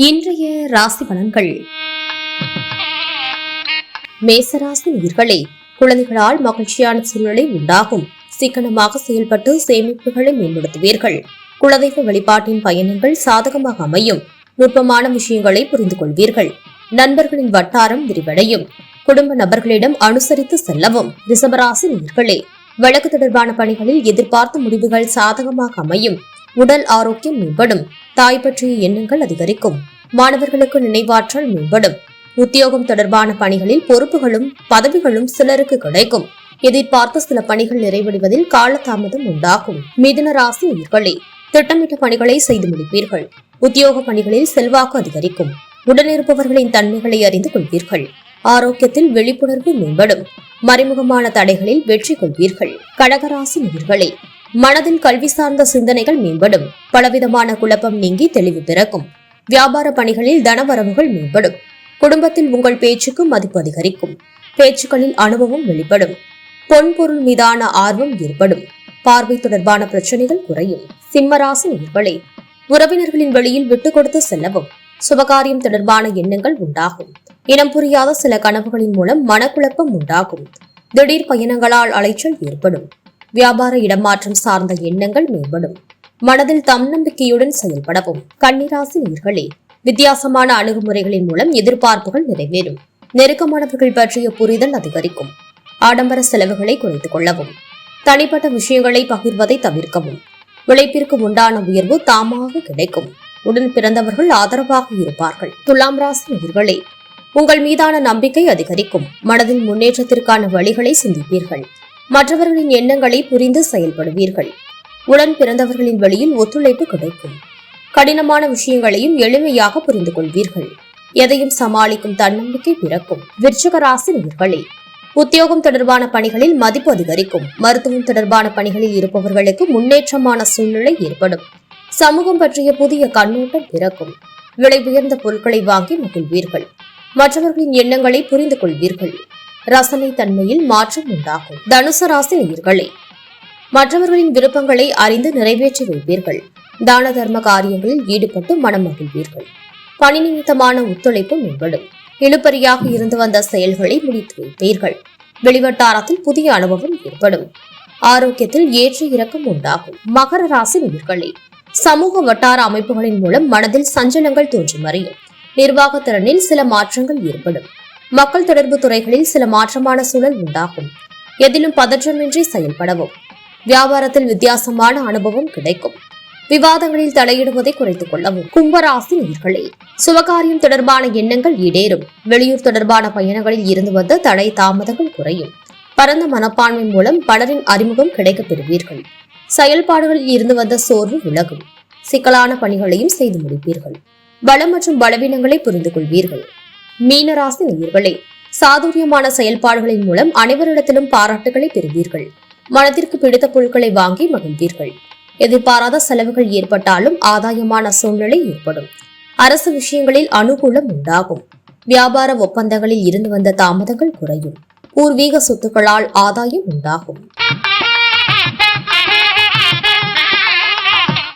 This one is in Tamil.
இன்றைய ராசி பலன்கள். மேசராசி நேயர்களே, குழந்தைகளால் மகிழ்ச்சியான சூழ்நிலை உண்டாகும். சிக்கனமாக செயல்பட்டு சேமிப்புகளை மேம்படுத்துவீர்கள். குலதெய்வ வழிபாட்டின் பயணங்கள் சாதகமாக அமையும். நுட்பமான விஷயங்களை புரிந்து கொள்வீர்கள். நண்பர்களின் வட்டாரம் விரிவடையும். குடும்ப நபர்களிடம் அனுசரித்து செல்லவும். ரிஷபராசி நேயர்களே, வழக்கு தொடர்பான பணிகளில் எதிர்பார்த்த முடிவுகள் சாதகமாக அமையும். உடல் ஆரோக்கியம் மேம்படும். தாய் பற்றிய எண்ணங்கள் அதிகரிக்கும். மாணவர்களுக்கு நினைவாற்றல் மேம்படும். உத்தியோகம் தொடர்பான பணிகளில் பொறுப்புகளும் பதவிகளும் சிலருக்கு கிடைக்கும். எதிர்பார்த்த சில பணிகள் நிறைவடைவதில் காலதாமதம் உண்டாகும். மிதுன ராசி நேயர்களே, திட்டமிட்ட பணிகளை செய்து முடிப்பீர்கள். உத்தியோக பணிகளில் செல்வாக்கு அதிகரிக்கும். உடனிருப்பவர்களின் தன்மைகளை அறிந்து கொள்வீர்கள். ஆரோக்கியத்தில் விழிப்புணர்வு மேம்படும். மறைமுகமான தடைகளில் வெற்றி கொள்வீர்கள். கடகராசி நேயர்களே, மனதில் கல்வி சார்ந்த சிந்தனைகள் மேம்படும். பலவிதமான குழப்பம் நீங்கி தெளிவு பிறக்கும். வியாபார பணிகளில் தனவரவுகள் மேம்படும். குடும்பத்தில் உங்கள் பேச்சுக்கு மதிப்பு அதிகரிக்கும். பேச்சுக்களில் அனுபவம் வெளிப்படும். பொன் பொருள் மீதான ஆர்வம் ஏற்படும். பார்வை தொடர்பான பிரச்சனைகள் குறையும். சிம்மராசி நேயர்களே, உறவினர்களின் வழியில் விட்டுக் கொடுத்து செல்லவும். சுபகாரியம் தொடர்பான எண்ணங்கள் உண்டாகும். இனம் புரியாத சில கனவுகளின் மூலம் மனக்குழப்பம் உண்டாகும். திடீர் பயணங்களால் அலைச்சல் ஏற்படும். வியாபார இடமாற்றம் சார்ந்த எண்ணங்கள் மேம்படும். மனதில் தன்னம்பிக்கையுடன் செயல்படவும். கன்னிராசி நேயர்களே, வித்தியாசமான அணுகுமுறைகளின் மூலம் எதிர்பார்ப்புகள் நிறைவேறும். நெருக்கமானவர்கள் பற்றிய புரிதல் அதிகரிக்கும். ஆடம்பர செலவுகளை குறைத்துக் கொள்ளவும். தனிப்பட்ட விஷயங்களை பகிர்வதை தவிர்க்கவும். உழைப்பிற்கு உண்டான உயர்வு தாமாக கிடைக்கும். உடன் பிறந்தவர்கள் ஆதரவாக இருப்பார்கள். துலாம் ராசி நேயர்களே, உங்கள் மீதான நம்பிக்கை அதிகரிக்கும். மனதில் முன்னேற்றத்திற்கான வழிகளை சிந்திப்பீர்கள். மற்றவர்களின் எண்ணங்களை புரிந்து செயல்படுவீர்கள். உடன் பிறந்தவர்களின் வழியில் ஒத்துழைப்பு கிடைக்கும். கடினமான விஷயங்களையும் எளிமையாக புரிந்து கொள்வீர்கள். எதையும் சமாளிக்கும் தன்னம்பிக்கை பிறக்கும். விருச்சிக ராசி நேயர்களே, உத்தியோகம் தொடர்பான பணிகளில் மதிப்பு அதிகரிக்கும். மருத்துவம் தொடர்பான பணிகளில் இருப்பவர்களுக்கு முன்னேற்றமான சூழ்நிலை ஏற்படும். சமூகம் பற்றிய புதிய கண்ணோட்டம் பிறக்கும். விலை உயர்ந்த பொருட்களை வாங்கி மகிழ்வீர்கள். மற்றவர்களின் எண்ணங்களை புரிந்து கொள்வீர்கள். ரசனை தன்மையில் மாற்றம் உண்டாகும். தனுசு ராசி நேயர்களே, மற்றவர்களின் விருப்பங்களை அறிந்து நிறைவேற்றி வைப்பீர்கள். தான தர்ம காரியங்களில் ஈடுபட்டு மனம் மகிழ்வீர்கள். பணி நிமித்தமான ஒத்துழைப்பு மேம்படும். இழுபறியாக இருந்து வந்த செயல்களை முடித்து வைப்பீர்கள். வெளிவட்டாரத்தில் புதிய அனுபவம் ஏற்படும். ஆரோக்கியத்தில் ஏற்ற இறக்கம் உண்டாகும். மகர ராசி நேயர்களே, சமூக வட்டார அமைப்புகளின் மூலம் மனதில் சஞ்சலங்கள் தோன்றி மறையும். நிர்வாக திறனில் சில மாற்றங்கள் ஏற்படும். மக்கள் தொடர்பு துறைகளில் சில மாற்றமான சூழல் உண்டாகும். எதிலும் பதற்றமின்றி செயல்படவும். வியாபாரத்தில் வித்தியாசமான அனுபவம் கிடைக்கும். விவாதங்களில் தலையிடுவதை குறைத்துக் கொள்ளவும். கும்பராசி நேயர்களே, சுபகாரியம் தொடர்பான எண்ணங்கள் ஈடேறும். வெளியூர் தொடர்பான பயணங்களில் இருந்து வந்த தடை தாமதங்கள் குறையும். பரந்த மனப்பான்மை மூலம் பலரின் அறிமுகம் கிடைக்கப் பெறுவீர்கள். செயல்பாடுகளில் இருந்து வந்த சோர்வு விலகும். சிக்கலான பணிகளையும் செய்து முடிப்பீர்கள். பலம் மற்றும் பலவீனங்களை புரிந்து கொள்வீர்கள். மீனராசி நேயர்களே, சாதுரியமான செயல்பாடுகளின் மூலம் அனைவரிடத்திலும் பாராட்டுகளை பெறுவீர்கள். மனதிற்கு பிடித்த பொருட்களை வாங்கி மகிழ்வீர்கள். எதிர்பாராத செலவுகள் ஏற்பட்டாலும் ஆதாயமான சூழ்நிலை ஏற்படும். அரசு விஷயங்களில் அனுகூலம் உண்டாகும். வியாபார ஒப்பந்தங்களில் இருந்து வந்த தாமதங்கள் குறையும். பூர்வீக சொத்துக்களால் ஆதாயம் உண்டாகும்.